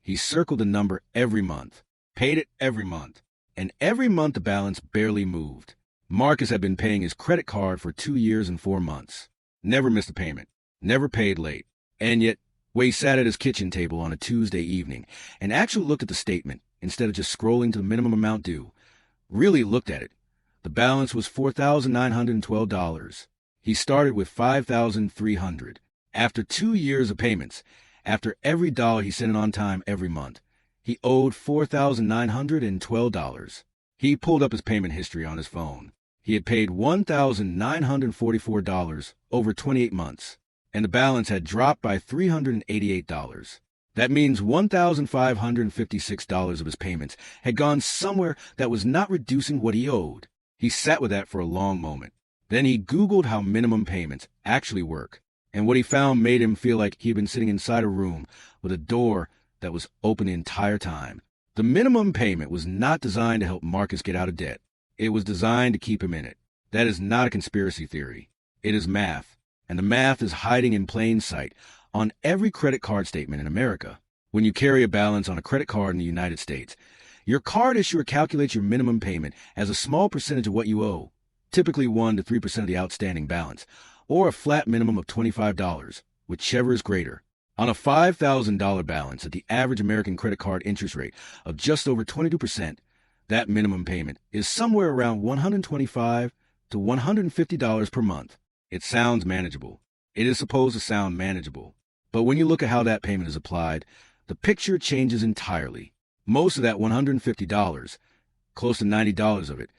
He circled the number every month, paid it every month, and every month the balance barely moved. Marcus had been paying his credit card for 2 years and 4 months. Never missed a payment, never paid late. And yet, he sat at his kitchen table on a Tuesday evening and actually looked at the statement instead of just scrolling to the minimum amount due. Really looked at it. The balance was $4,912. He started with $5,300. After 2 years of payments, after every dollar he sent in on time every month, he owed $4,912. He pulled up his payment history on his phone. He had paid $1,944 over 28 months, and the balance had dropped by $388. That means $1,556 of his payments had gone somewhere that was not reducing what he owed. He sat with that for a long moment. Then he Googled how minimum payments actually work, and what he found made him feel like he had been sitting inside a room with a door that was open the entire time. The minimum payment was not designed to help Marcus get out of debt. It was designed to keep him in it. That is not a conspiracy theory. It is math, and the math is hiding in plain sight on every credit card statement in America. When you carry a balance on a credit card in the United States, your card issuer calculates your minimum payment as a small percentage of what you owe, typically 1 to 3% of the outstanding balance, or a flat minimum of $25, whichever is greater. On a $5,000 balance at the average American credit card interest rate of just over 22%, that minimum payment is somewhere around $125 to $150 per month. It sounds manageable. It is supposed to sound manageable. But when you look at how that payment is applied, the picture changes entirely. Most of that $150, close to $90 of it,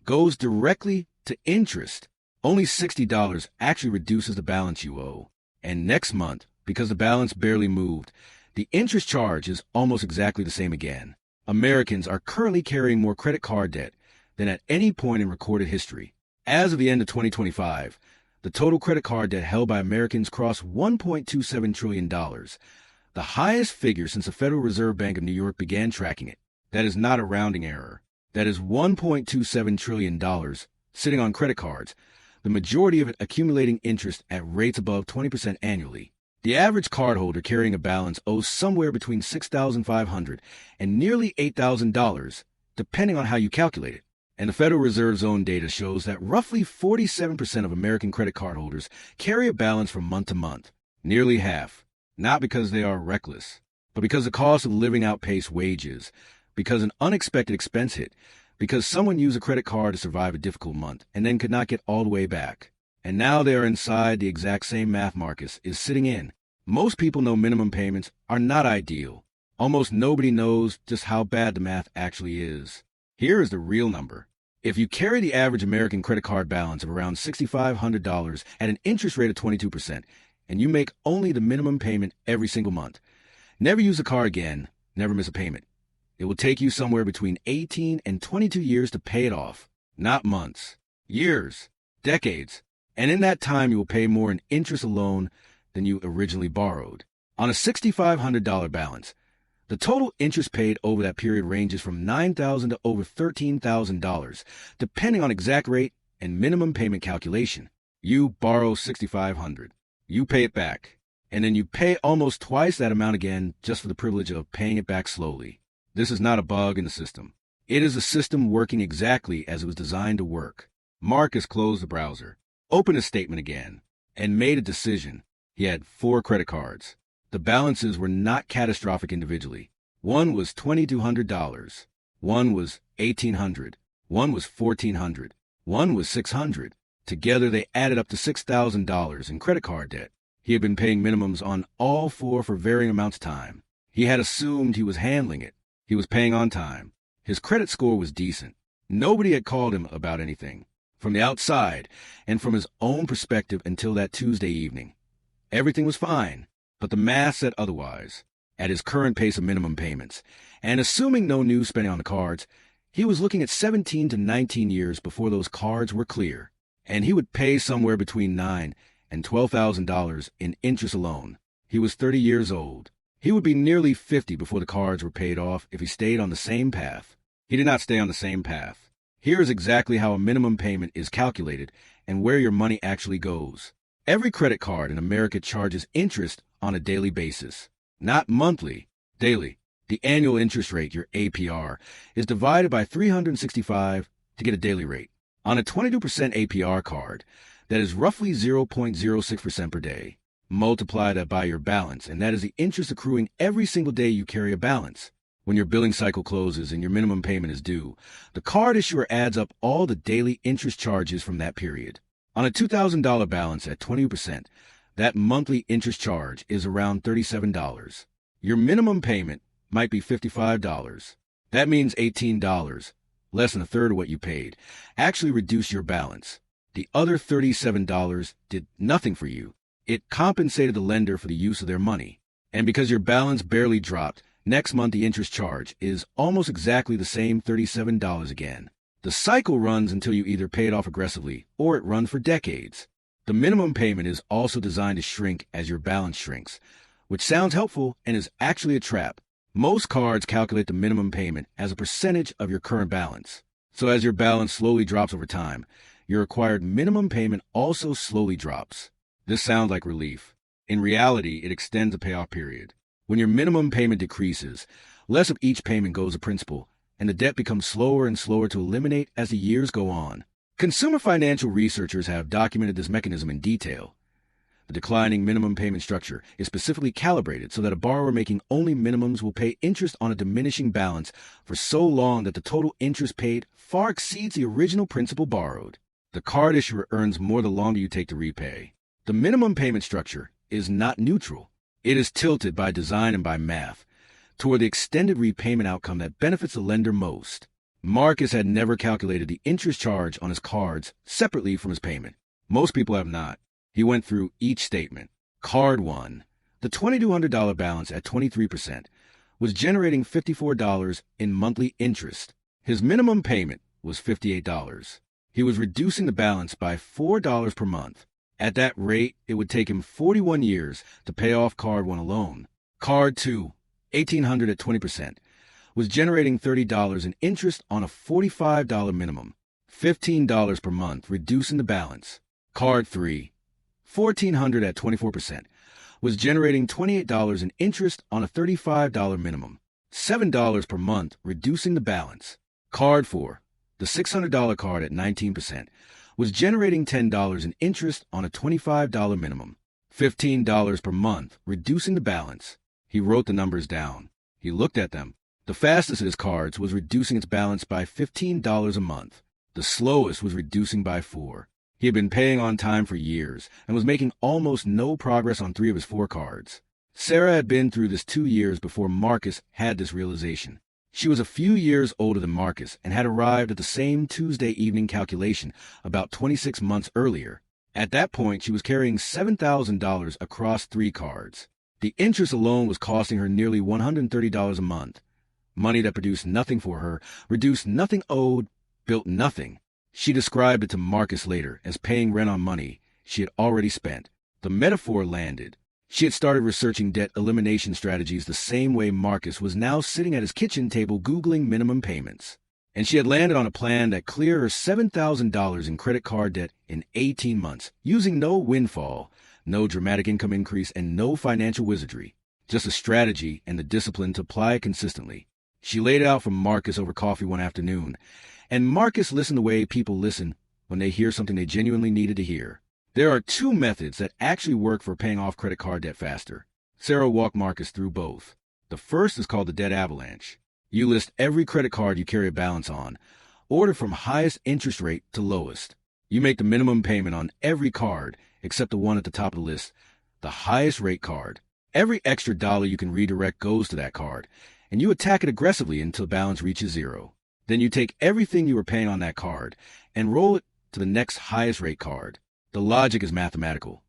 goes directly to interest. Only $60 actually reduces the balance you owe. And next month, because the balance barely moved, the interest charge is almost exactly the same again. Americans are currently carrying more credit card debt than at any point in recorded history. As of the end of 2025, the total credit card debt held by Americans crossed $1.27 trillion, the highest figure since the Federal Reserve Bank of New York began tracking it. That is not a rounding error. That is $1.27 trillion sitting on credit cards, the majority of it accumulating interest at rates above 20% annually. The average cardholder carrying a balance owes somewhere between $6,500 and nearly $8,000, depending on how you calculate it. And the Federal Reserve's own data shows that roughly 47% of American credit card holders carry a balance from month to month, nearly half, not because they are reckless, but because the cost of living outpaced wages, because an unexpected expense hit, because someone used a credit card to survive a difficult month and then could not get all the way back. And now they are inside the exact same math Marcus is sitting in. Most people know minimum payments are not ideal. Almost nobody knows just how bad the math actually is. Here is the real number. If you carry the average American credit card balance of around $6,500 at an interest rate of 22%, and you make only the minimum payment every single month, never use the card again, never miss a payment, it will take you somewhere between 18 and 22 years to pay it off. Not months, years, decades. And in that time, you will pay more in interest alone than you originally borrowed. On a $6,500 balance, the total interest paid over that period ranges from $9,000 to over $13,000, depending on exact rate and minimum payment calculation. You borrow $6,500. You pay it back, and then you pay almost twice that amount again just for the privilege of paying it back slowly. This is not a bug in the system. It is a system working exactly as it was designed to work. Marcus closed the browser, opened his statement again, and made a decision. He had 4 credit cards. The balances were not catastrophic individually. One was $2,200. One was $1,800. One was $1,400. One was $600. Together, they added up to $6,000 in credit card debt. He had been paying minimums on all 4 for varying amounts of time. He had assumed he was handling it. He was paying on time. His credit score was decent. Nobody had called him about anything. From the outside, and from his own perspective until that Tuesday evening, everything was fine. But the math said otherwise. At his current pace of minimum payments, and assuming no new spending on the cards, he was looking at 17 to 19 years before those cards were clear. And he would pay somewhere between $9,000 and $12,000 in interest alone. He was 30 years old. He would be nearly 50 before the cards were paid off if he stayed on the same path. He did not stay on the same path. Here is exactly how a minimum payment is calculated and where your money actually goes. Every credit card in America charges interest on a daily basis. Not monthly, daily. The annual interest rate, your APR, is divided by 365 to get a daily rate. On a 22% APR card, that is roughly 0.06% per day. Multiply that by your balance, and that is the interest accruing every single day you carry a balance. When your billing cycle closes and your minimum payment is due, the card issuer adds up all the daily interest charges from that period. On a $2,000 balance at 20%, that monthly interest charge is around $37. Your minimum payment might be $55. That means $18, less than a third of what you paid, actually reduced your balance. The other $37 did nothing for you. It compensated the lender for the use of their money. And because your balance barely dropped, next month the interest charge is almost exactly the same $37 again. The cycle runs until you either pay it off aggressively or it runs for decades. The minimum payment is also designed to shrink as your balance shrinks, which sounds helpful and is actually a trap. Most cards calculate the minimum payment as a percentage of your current balance. So as your balance slowly drops over time, your required minimum payment also slowly drops. This sounds like relief. In reality, it extends the payoff period. When your minimum payment decreases, less of each payment goes to principal, and the debt becomes slower and slower to eliminate as the years go on. Consumer financial researchers have documented this mechanism in detail. The declining minimum payment structure is specifically calibrated so that a borrower making only minimums will pay interest on a diminishing balance for so long that the total interest paid far exceeds the original principal borrowed. The card issuer earns more the longer you take to repay. The minimum payment structure is not neutral. It is tilted by design and by math toward the extended repayment outcome that benefits the lender most. Marcus had never calculated the interest charge on his cards separately from his payment. Most people have not. He went through each statement. Card 1, the $2,200 balance at 23%, was generating $54 in monthly interest. His minimum payment was $58. He was reducing the balance by $4 per month. At that rate, it would take him 41 years to pay off Card 1 alone. Card 2, $1,800 at 20%, was generating $30 in interest on a $45 minimum, $15 per month, reducing the balance. Card 3, $1,400 at 24%, was generating $28 in interest on a $35 minimum, $7 per month, reducing the balance. Card 4, the $600 card at 19%, was generating $10 in interest on a $25 minimum, $15 per month, reducing the balance. He wrote the numbers down. He looked at them. The fastest of his cards was reducing its balance by $15 a month. The slowest was reducing by $4. He had been paying on time for years and was making almost no progress on 3 of his 4 cards. Sarah had been through this 2 years before Marcus had this realization. She was a few years older than Marcus and had arrived at the same Tuesday evening calculation about 26 months earlier. At that point, she was carrying $7,000 across 3 cards. The interest alone was costing her nearly $130 a month. Money that produced nothing for her, reduced nothing owed, built nothing. She described it to Marcus later as paying rent on money she had already spent. The metaphor landed. She had started researching debt elimination strategies the same way Marcus was now sitting at his kitchen table Googling minimum payments. And she had landed on a plan that cleared her $7,000 in credit card debt in 18 months, using no windfall, no dramatic income increase, and no financial wizardry. Just a strategy and the discipline to apply it consistently. She laid it out for Marcus over coffee one afternoon, and Marcus listened the way people listen when they hear something they genuinely needed to hear. There are 2 methods that actually work for paying off credit card debt faster. Sarah walked Marcus through both. The first is called the debt avalanche. You list every credit card you carry a balance on, order from highest interest rate to lowest. You make the minimum payment on every card except the one at the top of the list, the highest rate card. Every extra dollar you can redirect goes to that card, and you attack it aggressively until balance reaches 0. Then you take everything you were paying on that card and roll it to the next highest rate card. The logic is mathematical.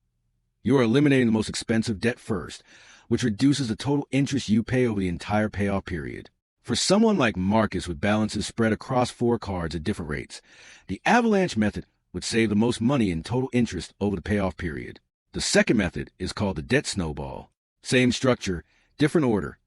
You are eliminating the most expensive debt first, which reduces the total interest you pay over the entire payoff period. For someone like Marcus with balances spread across 4 cards at different rates, the avalanche method would save the most money in total interest over the payoff period. The second method is called the debt snowball. Same structure, different order.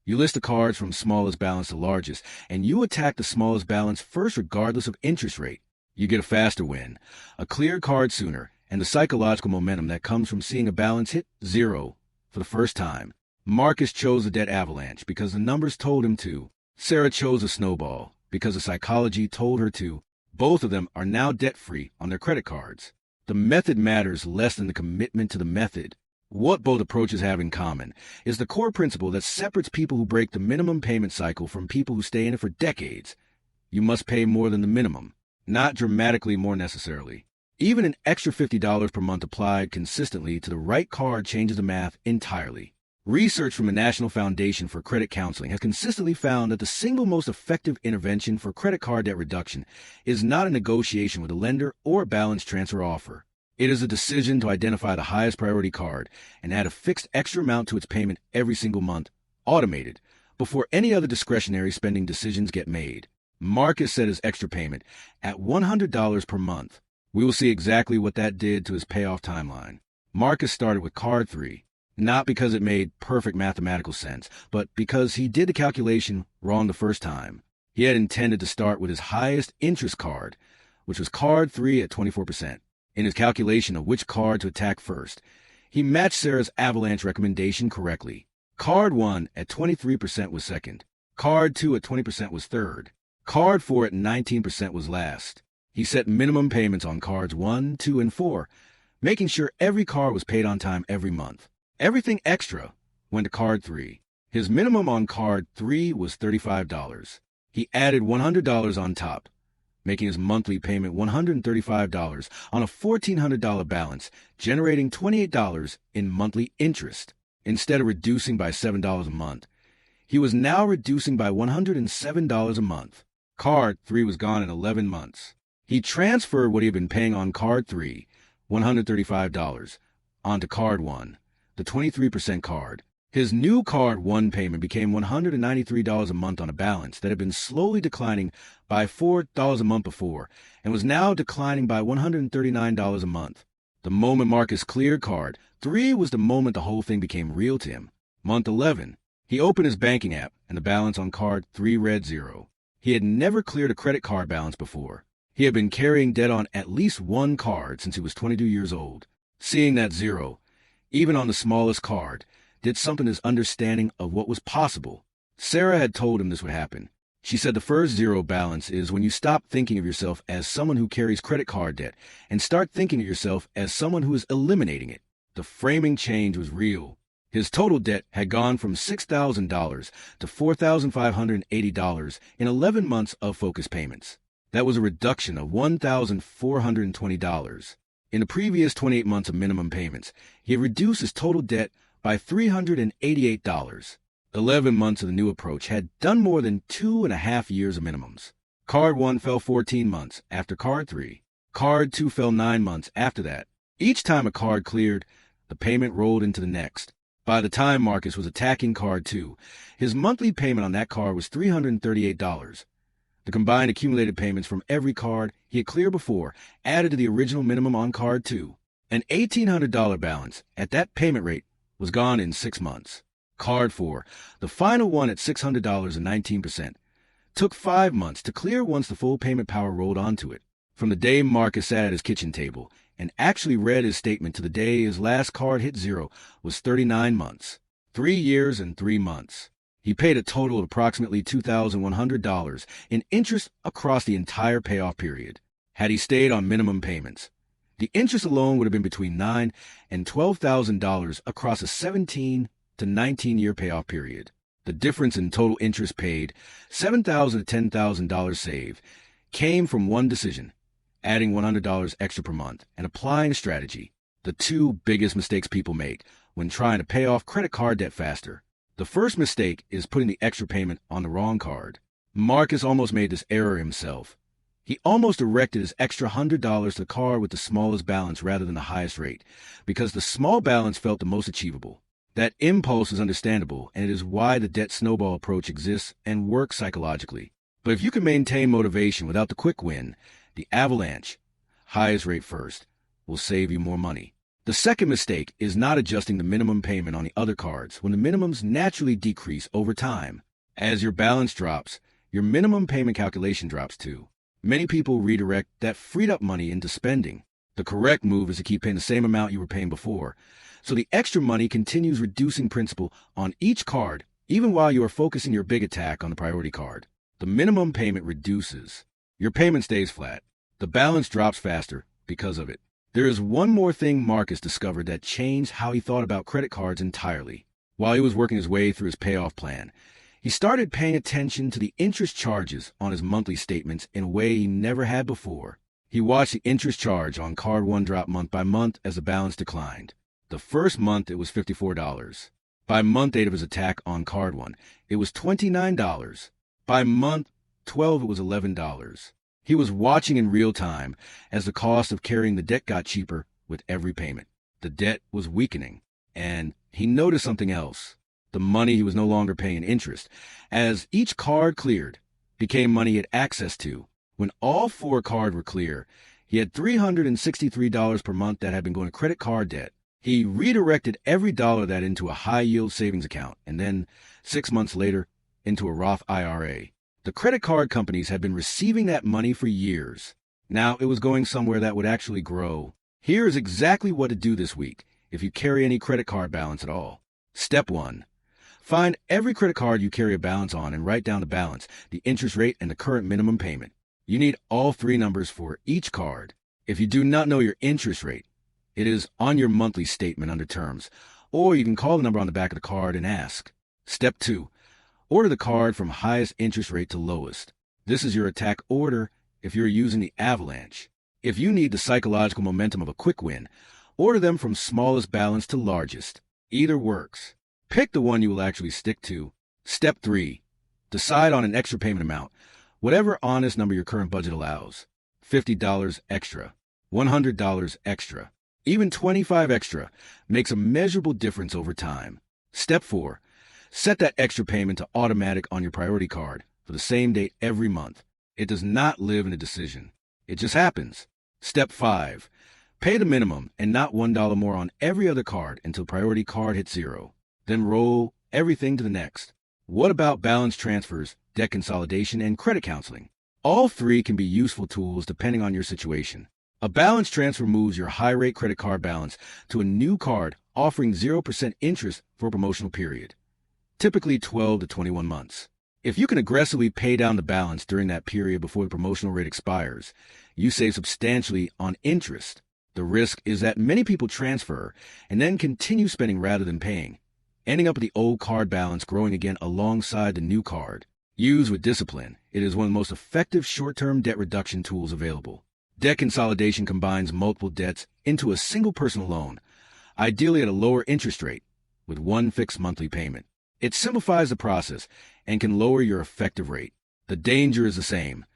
You list the cards from smallest balance to largest, and you attack the smallest balance first regardless of interest rate. You get a faster win, a clear card sooner, and the psychological momentum that comes from seeing a balance hit 0 for the first time. Marcus chose a debt avalanche because the numbers told him to. Sarah chose a snowball because the psychology told her to. Both of them are now debt-free on their credit cards. The method matters less than the commitment to the method. What both approaches have in common is the core principle that separates people who break the minimum payment cycle from people who stay in it for decades. You must pay more than the minimum, not dramatically more necessarily. Even an extra $50 per month applied consistently to the right card changes the math entirely. Research from the National Foundation for Credit Counseling has consistently found that the single most effective intervention for credit card debt reduction is not a negotiation with a lender or a balance transfer offer. It is a decision to identify the highest priority card and add a fixed extra amount to its payment every single month, automated, before any other discretionary spending decisions get made. Marcus set his extra payment at $100 per month. We will see exactly what that did to his payoff timeline. Marcus started with card 3, not because it made perfect mathematical sense, but because he did the calculation wrong the first time. He had intended to start with his highest interest card, which was card 3 at 24%. In his calculation of which card to attack first, he matched Sarah's avalanche recommendation correctly. Card 1 at 23% was second. Card 2 at 20% was third. Card 4 at 19% was last. He set minimum payments on cards 1, 2, and 4, making sure every card was paid on time every month. Everything extra went to card 3. His minimum on card 3 was $35. He added $100 on top, making his monthly payment $135 on a $1,400 balance, generating $28 in monthly interest. Instead of reducing by $7 a month, he was now reducing by $107 a month. Card 3 was gone in 11 months. He transferred what he had been paying on card 3, $135, onto card 1, the 23% card. His new card 1 payment became $193 a month on a balance that had been slowly declining by $4 a month before and was now declining by $139 a month. The moment Marcus cleared card 3 was the moment the whole thing became real to him. Month 11, he opened his banking app and the balance on card 3 read 0. He had never cleared a credit card balance before. He had been carrying debt on at least one card since he was 22 years old. Seeing that 0, even on the smallest card, did something to his understanding of what was possible. Sarah had told him this would happen. She said the first 0 balance is when you stop thinking of yourself as someone who carries credit card debt and start thinking of yourself as someone who is eliminating it. The framing change was real. His total debt had gone from $6,000 to $4,580 in 11 months of focused payments. That was a reduction of $1,420. In the previous 28 months of minimum payments, he had reduced his total debt by $388. 11 months of the new approach had done more than 2.5 years of minimums. Card 1 fell 14 months after card 3. Card 2 fell 9 months after that. Each time a card cleared, the payment rolled into the next. By the time Marcus was attacking card 2, his monthly payment on that card was $338. The combined accumulated payments from every card he had cleared before added to the original minimum on card 2. An $1,800 balance at that payment rate was gone in 6 months. Card 4, the final one at $600 and 19%, took 5 months to clear once the full payment power rolled onto it. From the day Marcus sat at his kitchen table and actually read his statement to the day his last card hit 0 was 39 months. 3 years and 3 months. He paid a total of approximately $2,100 in interest across the entire payoff period. Had he stayed on minimum payments, the interest alone would have been between $9,000 and $12,000 across a 17 to 19-year payoff period. The difference in total interest paid, $7,000 to $10,000 saved, came from one decision: adding $100 extra per month and applying a strategy. The two biggest mistakes people make when trying to pay off credit card debt faster. The first mistake is putting the extra payment on the wrong card. Marcus almost made this error himself. He almost directed his extra $100 to the card with the smallest balance rather than the highest rate, because the small balance felt the most achievable. That impulse is understandable, and it is why the debt snowball approach exists and works psychologically. But if you can maintain motivation without the quick win, the avalanche, highest rate first, will save you more money. The second mistake is not adjusting the minimum payment on the other cards when the minimums naturally decrease over time. As your balance drops, your minimum payment calculation drops too. Many people redirect that freed up money into spending. The correct move is to keep paying the same amount you were paying before, So the extra money continues reducing principal on each card, even while you are focusing your big attack on the priority card. The minimum payment reduces. Your payment stays flat. The balance drops faster because of it. There is one more thing Marcus discovered that changed how he thought about credit cards entirely. While he was working his way through his payoff plan, he started paying attention to the interest charges on his monthly statements in a way he never had before. He watched the interest charge on card 1 drop month by month as the balance declined. The first month it was $54. By month 8 of his attack on card 1, it was $29. By month 12 it was $11. He was watching in real time as the cost of carrying the debt got cheaper with every payment. The debt was weakening, and he noticed something else. The money he was no longer paying interest, as each card cleared, became money he had access to. When all 4 cards were clear, he had $363 per month that had been going to credit card debt. He redirected every dollar of that into a high-yield savings account, and then, 6 months later, into a Roth IRA. The credit card companies had been receiving that money for years. Now it was going somewhere that would actually grow. Here is exactly what to do this week if you carry any credit card balance at all. Step 1. Find every credit card you carry a balance on and write down the balance, the interest rate, and the current minimum payment. You need all 3 numbers for each card. If you do not know your interest rate, it is on your monthly statement under terms, or you can call the number on the back of the card and ask. Step 2. Order the card from highest interest rate to lowest. This is your attack order if you're using the avalanche. If you need the psychological momentum of a quick win, order them from smallest balance to largest. Either works. Pick the one you will actually stick to. Step 3. Decide on an extra payment amount, whatever honest number your current budget allows. $50 extra, $100 extra, even $25 extra makes a measurable difference over time. Step 4. Set that extra payment to automatic on your priority card for the same date every month. It does not live in a decision. It just happens. Step 5. Pay the minimum and not $1 more on every other card until priority card hits 0. Then roll everything to the next. What about balance transfers, debt consolidation, and credit counseling? All 3 can be useful tools depending on your situation. A balance transfer moves your high-rate credit card balance to a new card offering 0% interest for a promotional period, typically 12 to 21 months. If you can aggressively pay down the balance during that period before the promotional rate expires, you save substantially on interest. The risk is that many people transfer and then continue spending rather than paying, ending up with the old card balance growing again alongside the new card. Used with discipline, it is one of the most effective short-term debt reduction tools available. Debt consolidation combines multiple debts into a single personal loan, ideally at a lower interest rate, with one fixed monthly payment. It simplifies the process and can lower your effective rate. The danger is the same.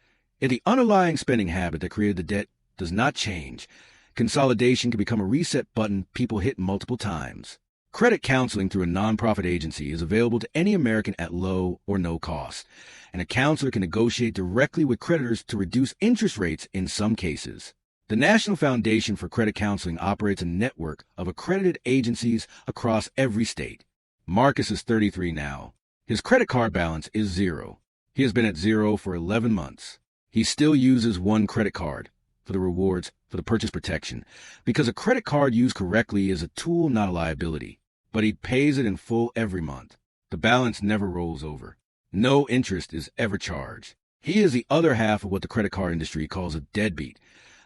If the underlying spending habit that created the debt does not change, consolidation can become a reset button people hit multiple times. Credit counseling through a nonprofit agency is available to any American at low or no cost, and a counselor can negotiate directly with creditors to reduce interest rates in some cases. The National Foundation for Credit Counseling operates a network of accredited agencies across every state. Marcus is 33 now. His credit card balance is 0. He has been at 0 for 11 months. He still uses one credit card for the rewards, for the purchase protection, because a credit card used correctly is a tool, not a liability. But he pays it in full every month. The balance never rolls over. No interest is ever charged. He is the other half of what the credit card industry calls a deadbeat.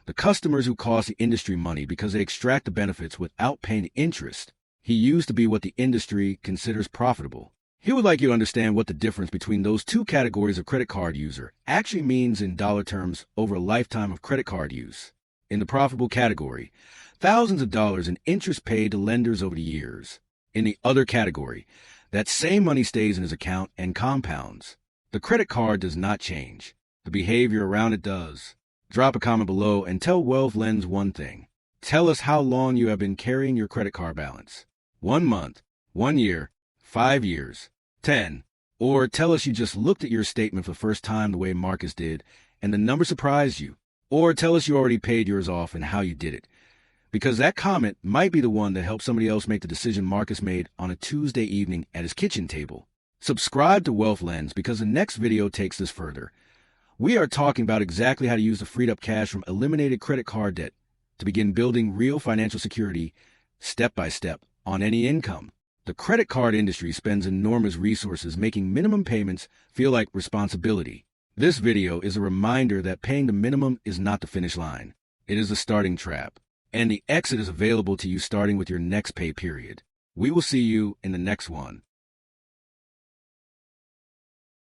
The customers who cost the industry money because they extract the benefits without paying interest. He used to be what the industry considers profitable. He would like you to understand what the difference between those 2 categories of credit card user actually means in dollar terms over a lifetime of credit card use. In the profitable category, thousands of dollars in interest paid to lenders over the years. In the other category, that same money stays in his account and compounds. The credit card does not change. The behavior around it does. Drop a comment below and tell Wealth Lens one thing. Tell us how long you have been carrying your credit card balance. 1 month, 1 year, 5 years, 10. Or tell us you just looked at your statement for the first time the way Marcus did and the number surprised you. Or tell us you already paid yours off and how you did it. Because that comment might be the one that helps somebody else make the decision Marcus made on a Tuesday evening at his kitchen table. Subscribe to Wealth Lens because the next video takes this further. We are talking about exactly how to use the freed up cash from eliminated credit card debt to begin building real financial security step by step. on any income. The credit card industry spends enormous resources making minimum payments feel like responsibility. This video is a reminder that paying the minimum is not the finish line. It is a starting trap. And the exit is available to you starting with your next pay period. We will see you in the next one.